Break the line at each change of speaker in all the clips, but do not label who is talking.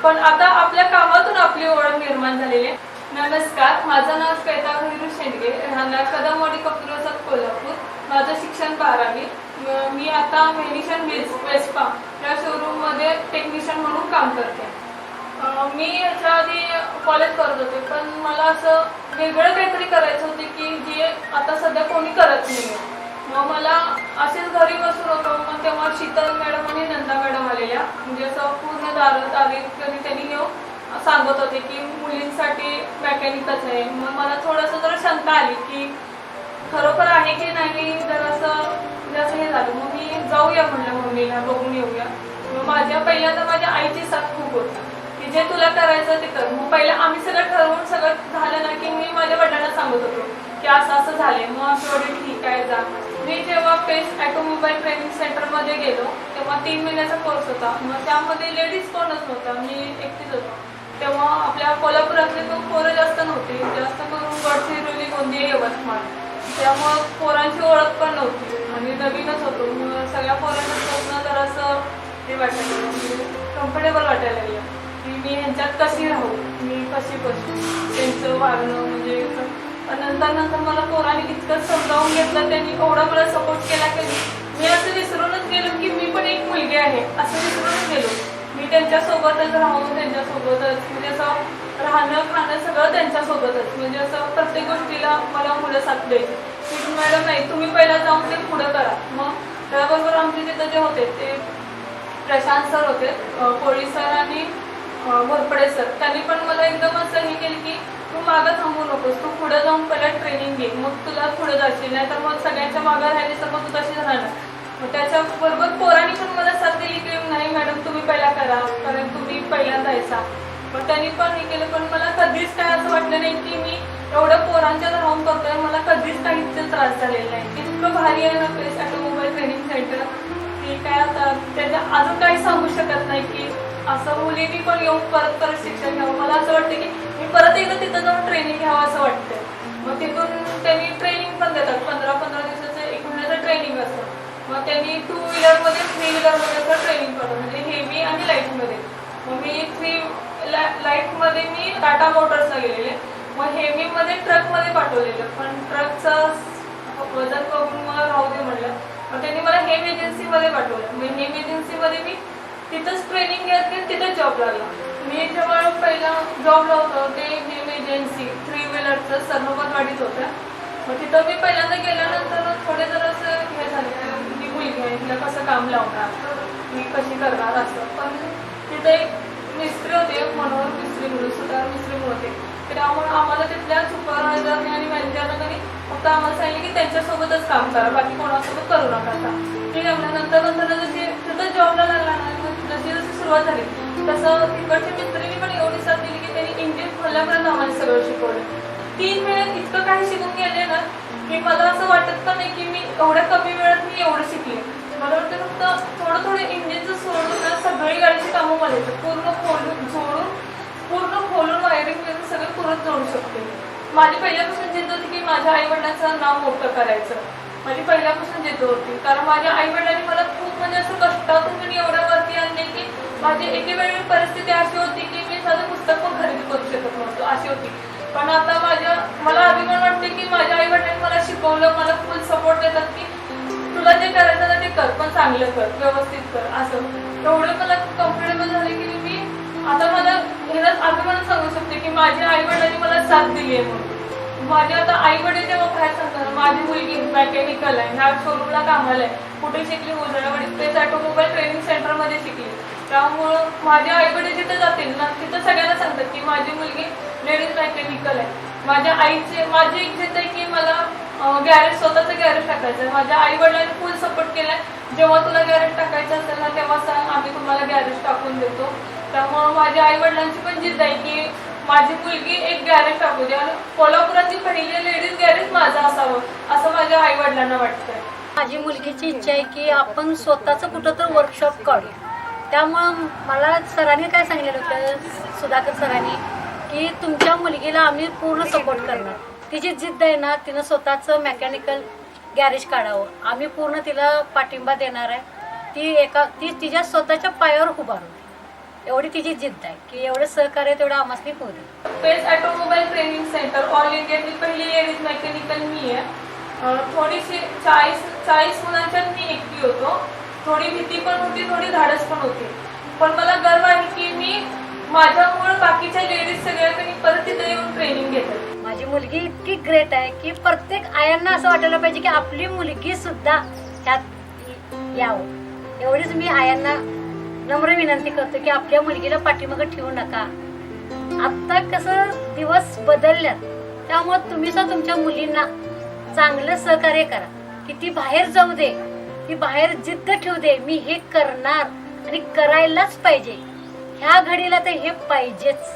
पण आता आपल्या कामातून आपली ओळख निर्माण झालेली आहे. नमस्कार, माझं नाव श्वेता भैरू शेंडगे, राहणार कदमवाडी कपूरवसात कोल्हापूर. माझं शिक्षण 12वी. मी आता मेडिशन वेस्पा या शोरूममध्ये टेक्निशियन म्हणून काम करते. मी याच्या आधी कॉलेज करत होते, पण मला असं वेगळं काहीतरी करायचं होते की जे आता सध्या कोणी करत नाही. मग मला असेच घरी बसून होतो. मग तेव्हा शीतल मॅडम आणि नंदा मॅडम आलेल्या, म्हणजे असं पूर्ण दारी त्यांनी येऊन सांगत होते की मुलींसाठी मेकॅनिकच आहे. मग मला थोडंसं जरा शंका आली की खरोखर आहे की नाही, जरासं हे झालं. मग मी जाऊया म्हणलं मम्मीला, बघून येऊया. मग पहिल्यांदा माझ्या आईची साथ खूप होती की जे तुला करायचं ते कर. मग पहिलं आम्ही सगळं ठरवून सगळं झालं ना की मी माझ्या वडिलांना सांगत होतो की असं असं झालंय. मग असं वडील ठीक आहे जा. मी जेव्हा पेस्ट ऑटोमोबाईल ट्रेनिंग सेंटरमध्ये गेलो तेव्हा 3 महिन्याचा कोर्स होता. मग त्यामध्ये लेडीज कोणच नव्हता, मी एकटीच होतो. तेव्हा आपल्या कोल्हापुरातले पोरं जास्त नव्हते, जास्त करून गडचिरोली, गोंदिया, यवतमाळ. त्यामुळं पोरांची ओळख पण नव्हती आणि नवीनच होतो. मग सगळ्या पोरांना स्वप्न जरासं हे वाटायला म्हणजे कम्फर्टेबल वाटायला लागलं की मी ह्यांच्यात कशी राहू, मी कशी बसू, त्यांचं वागणं म्हणजे. नंतर मला पोरांनी इतकं समजावून घेतलं, त्यांनी एवढा मला सपोर्ट केला की मी असं विसरूनच गेलो की मी पण एक मुलगी आहे, असं विसरूनच गेलो. मी त्यांच्यासोबतच राहून त्यांच्यासोबतच म्हणजे असं राहणं खाणं सगळं त्यांच्यासोबतच, म्हणजे असं प्रत्येक गोष्टीला मला मुलं साथ द्यायची. मॅडम नाही, तुम्ही पहिला जाऊन ते पुढं करा. मग त्याबरोबर आमचे तिथं जे होते ते प्रशांत सर होते, कोळी सर आणि घोरपडे सर. त्यांनी पण मला एकदम असं हे केलं की तू मागं थांबू नकोस, तू पुढे जाऊन पहिला ट्रेनिंग घे, मग तुला पुढे जाशील. नाही तर मग सगळ्यांच्या मागं राहिली तर मग तू तशीच राहणार. मग त्याच्याबरोबर पोरांनी पण मला साथ दिली की नाही मॅडम तुम्ही पहिला करा, कारण तुम्ही पहिल्यांदा यायचा. मग त्यांनी पण हे केलं. पण मला कधीच काय असं वाटलं नाही की मी एवढं पोरांच्या राहून करतोय, मला कधीच काहीच त्रास झालेला नाही. इतकं भारी आहे ना प्लेस ऑटोमोबाईल ट्रेनिंग सेंटर की काय आता त्याच्या अजून काही सांगू शकत नाही की असं मुलींनी पण येऊन परत शिक्षण घ्यावं. मला असं वाटतं की मी परत एकदा तिथं जाऊन ट्रेनिंग घ्यावं असं वाटतं. मग तिथून त्यांनी ट्रेनिंग पण देतात, 15-15 दिवसाचं 1 महिन्याचं ट्रेनिंग असतं. मग त्यांनी 2 व्हीलरमध्ये 3 व्हीलरमध्ये असं ट्रेनिंग करतात, म्हणजे हेवी आणि लाईटमध्ये. मग मी लाईटमध्ये मी टाटा मोटर्सला गेलेले, मग हेवीमध्ये ट्रकमध्ये पाठवलेलं. पण ट्रकचं वजन बघून मला राहू दे म्हणलं. मग त्यांनी मला हेम एजन्सीमध्ये पाठवलं. मग हेम एजन्सीमध्ये मी तिथंच ट्रेनिंग घेतली, तिथंच जॉब लागला. मी जेव्हा पहिला जॉबला होतो ते हेम एजन्सी 3 व्हीलरचं सरनोबतवाडीत होतं. मग तिथं मी पहिल्यांदा गेल्यानंतर थोडे जर असं हे झालं की मुलगी आहे, तिला कसं काम लावणार, मी कशी करणार असं. पण तिथे एक मिस्त्री होते, मनोहर मिस्त्री म्हणून, सुधार मिस्त्री म्हणून होते. त्यामुळे आम्हाला तिथल्या सुपरवायझरने आणि मॅनेजरने फक्त आम्हाला सांगितलं की त्यांच्यासोबतच काम करा, बाकी कोणासोबत करू नका. ते नंतर जशी तिथं जॉबला लागला ना, जशी जशी सुरुवात झाली तसं तिकडच्या मिस्त्रीने पण एवढी साथ दिली की त्यांनी इंजिन खोलल्यापर्यंत आम्हाला सगळं शिकवलं. 3 महिन्यात इतकं काही शिकून गेले ना की मला असं वाटत पण नाही की मी एवढ्या कमी वेळात मी एवढं शिकले. मला वाटतं फक्त थोडं इंजिनचं सोडून ना सगळी गाडीची कामं मला येतं. पूर्ण खोलून वायरिंग वगैरे सगळं पूर्ण जोडू शकते. माझी पहिल्यापासून जिद्द होती की माझ्या आईवडिलांचं नाव मोठं करायचं. माझी पहिल्यापासून जिद्द होती, कारण माझ्या आईवडिलांनी मला खूप म्हणजे असं कष्टातून मी एवढ्यावरती आणले की माझी एकेवेळी परिस्थिती अशी होती की मी साधं पुस्तक पण खरेदी करू शकत नव्हतो, अशी होती. पण आता मला अभिमान वाटते की माझ्या आईवडिलांनी मला शिकवलं, मला फुल सपोर्ट देतात की तुला जे करायचं ना ते कर, पण चांगलं कर, व्यवस्थित कर. असं एवढं मला कम्फर्टेबल झाले की मी आता मला ह्यालाच अभिमान सांगू शकते की माझ्या आईवडिलांनी मला साथ दिली आहे म्हणून. माझ्या आता आईवडील जेव्हा बाहेर सांगतात माझी मुलगी मेकॅनिकल आहे, ह्या शोरूमला कामाला आहे, कुठे शिकली, उजळवाडीत पेस ऑटोमोबाईल ट्रेनिंग सेंटरमध्ये शिकली. त्यामुळं माझे आईवडील जिथे जातील ना तिथं सगळ्यांना सांगतात की माझी मुलगी लेडीज मेकॅनिकल आहे. माझी एक जिद्द आहे की मला गॅरेज, स्वतःचं गॅरेज टाकायचं आहे. माझ्या आईवडिलांनी फुल सपोर्ट केलाय. जेव्हा तुला गॅरेज टाकायचं असेल ना तेव्हा सांग, आम्ही तुम्हाला गॅरेज टाकून देतो. त्यामुळं माझ्या आईवडिलांची पण जिद्द आहे की माझी मुलगी एक गॅरेज टाकू दे आणि कोल्हापुराची पहिली लेडीज गॅरेज माझं असावं, असं माझ्या आईवडिलांना वाटतंय.
माझी मुलगीची इच्छा आहे की आपण स्वतःचं कुठं तर वर्कशॉप काढूया. त्यामुळं मला सरांनी काय सांगितलं होतं, सुधाकर सरांनी, की तुमच्या मुलगीला आम्ही पूर्ण सपोर्ट करणार. तिची जिद्द आहे ना, तिनं स्वतःचं मेकॅनिकल गॅरेज काढावं, आम्ही पूर्ण तिला पाठिंबा देणार आहे. ती तिच्या स्वतःच्या पायावर उभारू. एवढी तिची जिद्द आहे की एवढं सहकार्य तेवढं आम्हाला होऊ दे.
पेस ऑटोमोबाईल ट्रेनिंग सेंटर ऑल इंडियातली पहिली लेडीज मेकॅनिकल मी आहे. थोडीशी 40 मुलांच्यात मी एकटी होतो. थोडी भीती पण होती, थोडी धाडस पण होती. पण मला गर्व आहे की मी माझ्यामुळे बाकीच्या लेडीज सगळ्यांनी परत तिथे येऊन ट्रेनिंग घेतात.
माझी मुलगी इतकी ग्रेट आहे की प्रत्येक आयांना असं वाटायला पाहिजे की आपली मुलगी सुद्धा ह्यात यावं. एवढीच मी आयांना नम्र विनंती करतो की आपल्या मुलगीला पाठीमागं ठेवू नका. आता कसं दिवस बदलल्यात, त्यामुळे तुम्ही सुद्धा तुमच्या मुलींना चांगलं सहकार्य करा की ती बाहेर जाऊ दे, ती बाहेर जिद्द ठेवू दे, मी हे करणार आणि करायलाच पाहिजे. ह्या घडीला तर हे पाहिजेच,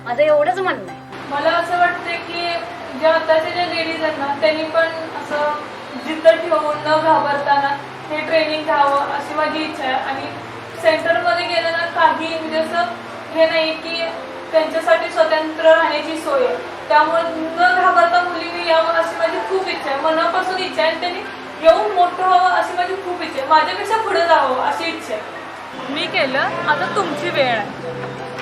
माझं एवढंच म्हणणं आहे.
मला असं वाटतं की ज्या आताच्या ज्या लेडीज आहेत ना त्यांनी पण असं जिद्द ठेवून न घाबरताना हे ट्रेनिंग घ्यावं अशी माझी इच्छा आहे. आणि सेंटरमध्ये गेलं ना काही म्हणजे असं हे नाही की त्यांच्यासाठी स्वतंत्र राहण्याची सोय आहे. त्यामुळे न घाबरता मुलींनी यावं अशी माझी खूप इच्छा आहे, मनापासून इच्छा आहे. आणि त्यांनी येऊन मोठं व्हावं अशी माझी खूप इच्छा आहे, माझ्यापेक्षा पुढे जावं अशी इच्छा आहे. मी केलं, आता तुमची वेळ आहे.